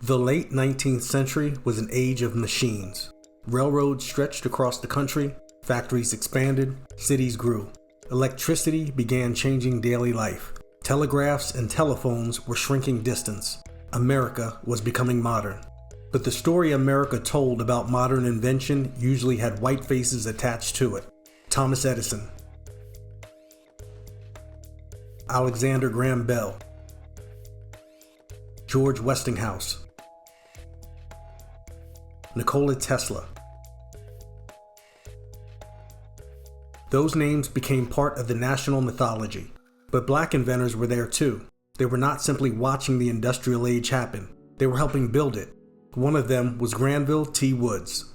The late 19th century was an age of machines. Railroads stretched across the country, factories expanded, cities grew. Electricity began changing daily life. Telegraphs and telephones were shrinking distance. America was becoming modern. But the story America told about modern invention usually had white faces attached to it. Thomas Edison, Alexander Graham Bell, George Westinghouse, Nikola Tesla. Those names became part of the national mythology. But black inventors were there too. They were not simply watching the industrial age happen. They were helping build it. One of them was Granville T. Woods.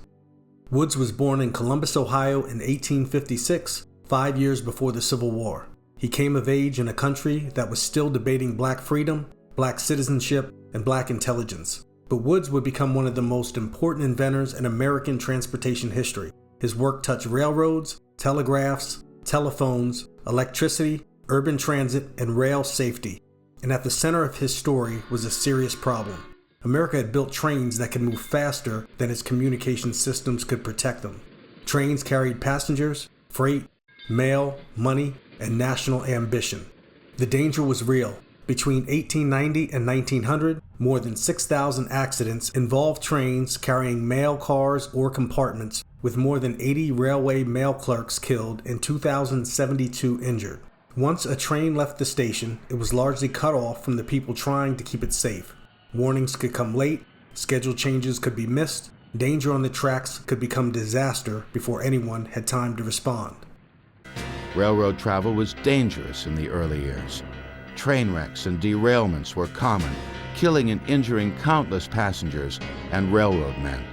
Woods was born in Columbus, Ohio in 1856, 5 years before the Civil War. He came of age in a country that was still debating black freedom, black citizenship, and black intelligence. But Woods would become one of the most important inventors in American transportation history. His work touched railroads, telegraphs, telephones, electricity, urban transit, and rail safety. And at the center of his story was a serious problem. America had built trains that could move faster than its communication systems could protect them. Trains carried passengers, freight, mail, money, and national ambition. The danger was real. Between 1890 and 1900, more than 6,000 accidents involved trains carrying mail cars or compartments, with more than 80 railway mail clerks killed and 2,072 injured. Once a train left the station, it was largely cut off from the people trying to keep it safe. Warnings could come late, schedule changes could be missed, danger on the tracks could become disaster before anyone had time to respond. Railroad travel was dangerous in the early years. Train wrecks and derailments were common, killing and injuring countless passengers and railroad men.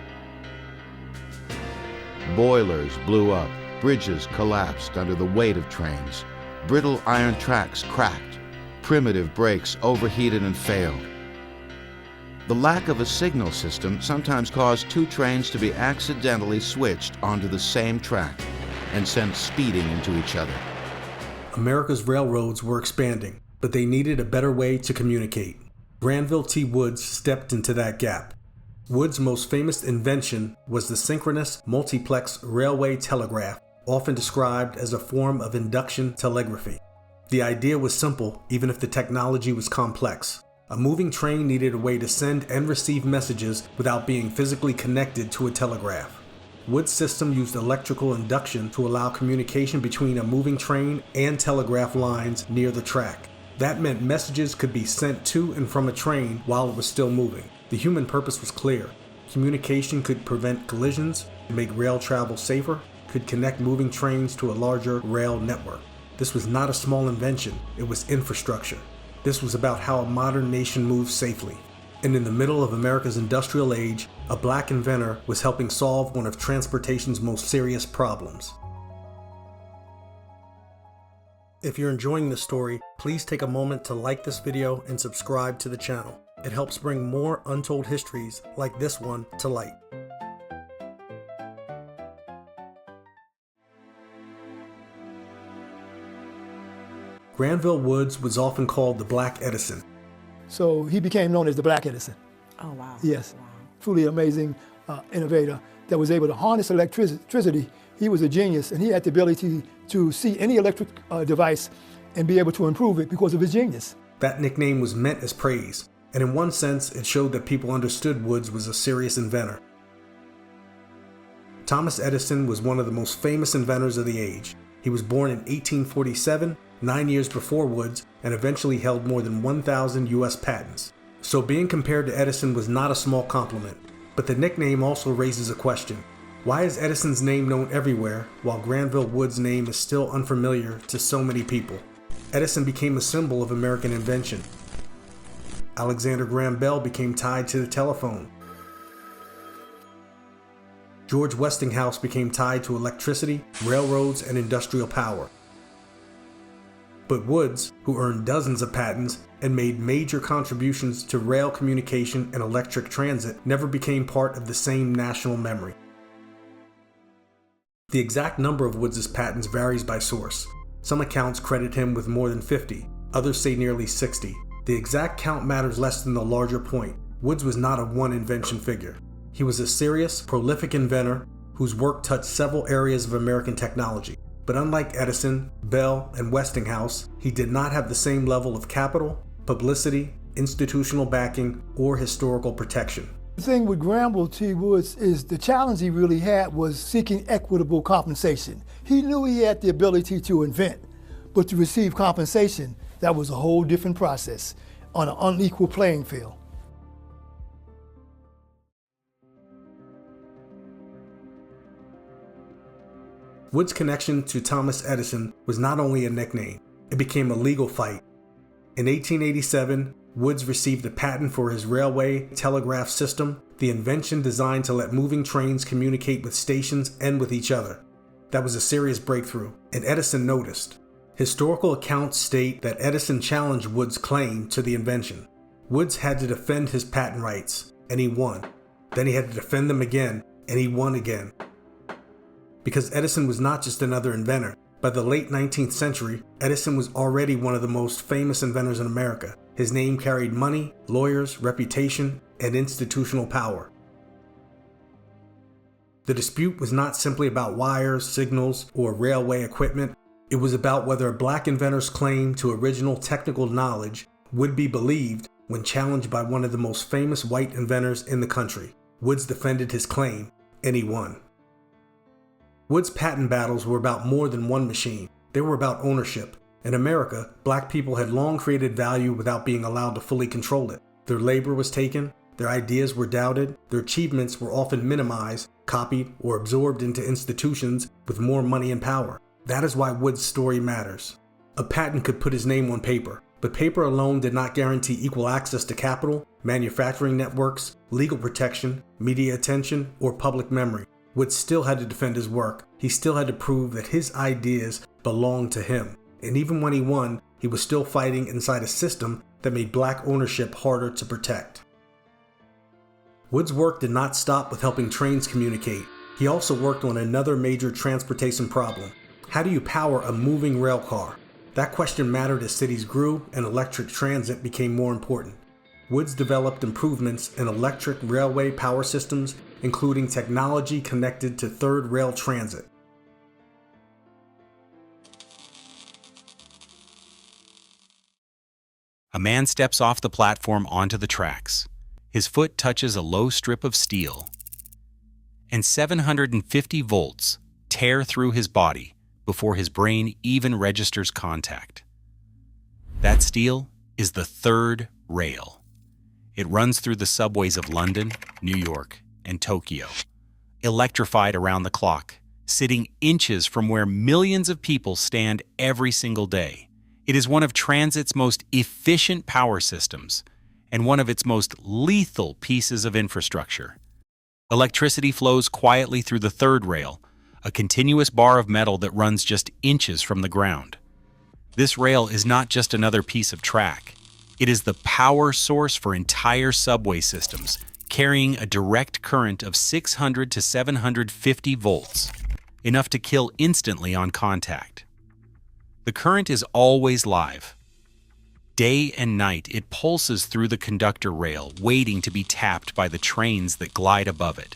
Boilers blew up, bridges collapsed under the weight of trains. Brittle iron tracks cracked, primitive brakes overheated and failed. The lack of a signal system sometimes caused two trains to be accidentally switched onto the same track and sent speeding into each other. America's railroads were expanding, but they needed a better way to communicate. Granville T. Woods stepped into that gap. Woods' most famous invention was the synchronous multiplex railway telegraph, often described as a form of induction telegraphy. The idea was simple, even if the technology was complex. A moving train needed a way to send and receive messages without being physically connected to a telegraph. Woods' system used electrical induction to allow communication between a moving train and telegraph lines near the track. That meant messages could be sent to and from a train while it was still moving. The human purpose was clear. Communication could prevent collisions, make rail travel safer, could connect moving trains to a larger rail network. This was not a small invention, it was infrastructure. This was about how a modern nation moves safely. And in the middle of America's industrial age, a black inventor was helping solve one of transportation's most serious problems. If you're enjoying this story, please take a moment to like this video and subscribe to the channel. It helps bring more untold histories like this one to light. Granville Woods was often called the Black Edison. So he became known as the Black Edison. Oh, wow. Yes, Wow. truly amazing innovator that was able to harness electricity. He was a genius, and he had the ability to see any electric device and be able to improve it because of his genius. That nickname was meant as praise, and in one sense, it showed that people understood Woods was a serious inventor. Thomas Edison was one of the most famous inventors of the age. He was born in 1847, 9 years before Woods, and eventually held more than 1,000 US patents. So being compared to Edison was not a small compliment. But the nickname also raises a question. Why is Edison's name known everywhere, while Granville Woods' name is still unfamiliar to so many people? Edison became a symbol of American invention. Alexander Graham Bell became tied to the telephone. George Westinghouse became tied to electricity, railroads, and industrial power. But Woods, who earned dozens of patents and made major contributions to rail communication and electric transit, never became part of the same national memory. The exact number of Woods' patents varies by source. Some accounts credit him with more than 50, others say nearly 60. The exact count matters less than the larger point. Woods was not a one-invention figure. He was a serious, prolific inventor whose work touched several areas of American technology. But unlike Edison, Bell, and Westinghouse, he did not have the same level of capital, publicity, institutional backing, or historical protection. The thing with Granville T. Woods is the challenge he really had was seeking equitable compensation. He knew he had the ability to invent, but to receive compensation, that was a whole different process on an unequal playing field. Woods' connection to Thomas Edison was not only a nickname, it became a legal fight. In 1887, Woods received a patent for his railway telegraph system, the invention designed to let moving trains communicate with stations and with each other. That was a serious breakthrough, and Edison noticed. Historical accounts state that Edison challenged Woods' claim to the invention. Woods had to defend his patent rights, and he won. Then he had to defend them again, and he won again. Because Edison was not just another inventor. By the late 19th century, Edison was already one of the most famous inventors in America. His name carried money, lawyers, reputation, and institutional power. The dispute was not simply about wires, signals, or railway equipment. It was about whether a black inventor's claim to original technical knowledge would be believed when challenged by one of the most famous white inventors in the country. Woods defended his claim, and he won. Woods' patent battles were about more than one machine. They were about ownership. In America, black people had long created value without being allowed to fully control it. Their labor was taken, their ideas were doubted, their achievements were often minimized, copied, or absorbed into institutions with more money and power. That is why Woods' story matters. A patent could put his name on paper, but paper alone did not guarantee equal access to capital, manufacturing networks, legal protection, media attention, or public memory. Woods still had to defend his work. He still had to prove that his ideas belonged to him. And even when he won, he was still fighting inside a system that made black ownership harder to protect. Woods' work did not stop with helping trains communicate. He also worked on another major transportation problem. How do you power a moving rail car? That question mattered as cities grew and electric transit became more important. Woods developed improvements in electric railway power systems, including technology connected to third rail transit. A man steps off the platform onto the tracks. His foot touches a low strip of steel, and 750 volts tear through his body before his brain even registers contact. That steel is the third rail. It runs through the subways of London, New York, and Tokyo, electrified around the clock, sitting inches from where millions of people stand every single day. It is one of transit's most efficient power systems and one of its most lethal pieces of infrastructure. Electricity flows quietly through the third rail, a continuous bar of metal that runs just inches from the ground. This rail is not just another piece of track. It is the power source for entire subway systems, carrying a direct current of 600 to 750 volts, enough to kill instantly on contact. The current is always live. Day and night, it pulses through the conductor rail, waiting to be tapped by the trains that glide above it.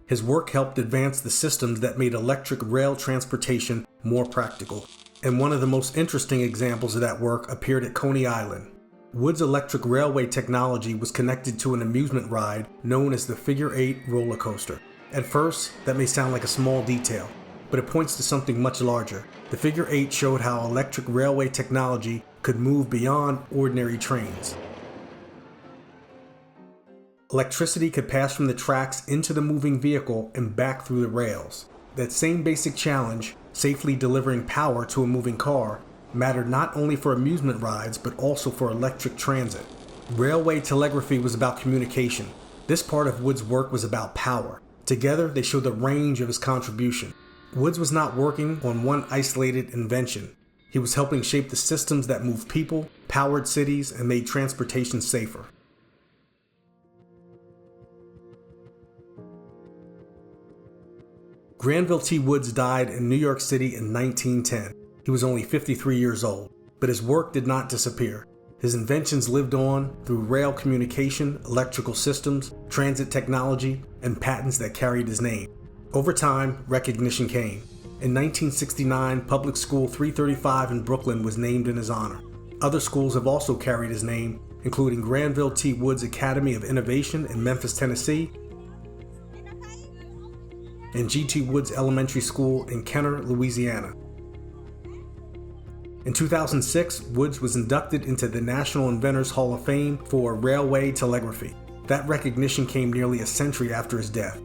His work helped advance the systems that made electric rail transportation more practical. And one of the most interesting examples of that work appeared at Coney Island. Woods' electric railway technology was connected to an amusement ride known as the Figure 8 roller coaster. At first, that may sound like a small detail, but it points to something much larger. The Figure 8 showed how electric railway technology could move beyond ordinary trains. Electricity could pass from the tracks into the moving vehicle and back through the rails. That same basic challenge, safely delivering power to a moving car, mattered not only for amusement rides but also for electric transit. Railway telegraphy was about communication. This part of Woods' work was about power. Together, they show the range of his contribution. Woods was not working on one isolated invention. He was helping shape the systems that moved people, powered cities, and made transportation safer. Granville T. Woods died in New York City in 1910. He was only 53 years old, but his work did not disappear. His inventions lived on through rail communication, electrical systems, transit technology, and patents that carried his name. Over time, recognition came. In 1969, Public School 335 in Brooklyn was named in his honor. Other schools have also carried his name, including Granville T. Woods Academy of Innovation in Memphis, Tennessee, and G.T. Woods Elementary School in Kenner, Louisiana. In 2006, Woods was inducted into the National Inventors Hall of Fame for railway telegraphy. That recognition came nearly a century after his death.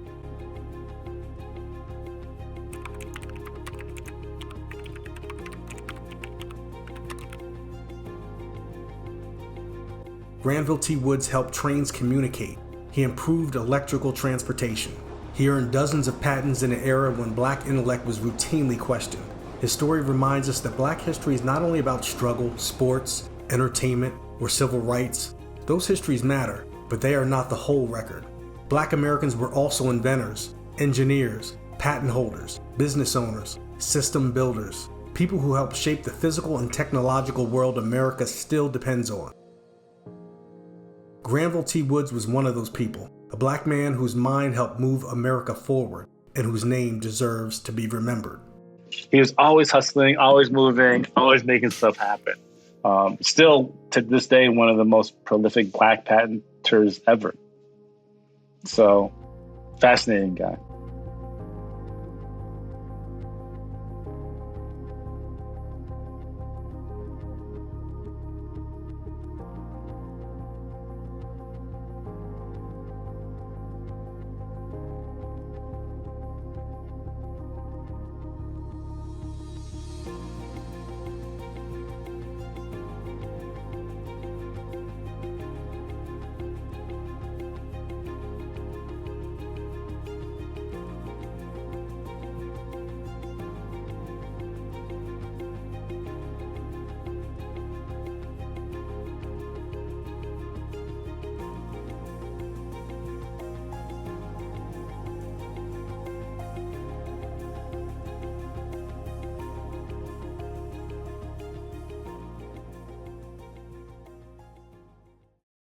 Granville T. Woods helped trains communicate. He improved electrical transportation. He earned dozens of patents in an era when black intellect was routinely questioned. His story reminds us that black history is not only about struggle, sports, entertainment, or civil rights. Those histories matter, but they are not the whole record. Black Americans were also inventors, engineers, patent holders, business owners, system builders, people who helped shape the physical and technological world America still depends on. Granville T. Woods was one of those people, a black man whose mind helped move America forward and whose name deserves to be remembered. He was always hustling, always moving, always making stuff happen. Still, to this day, one of the most prolific black patenters ever. So, fascinating guy.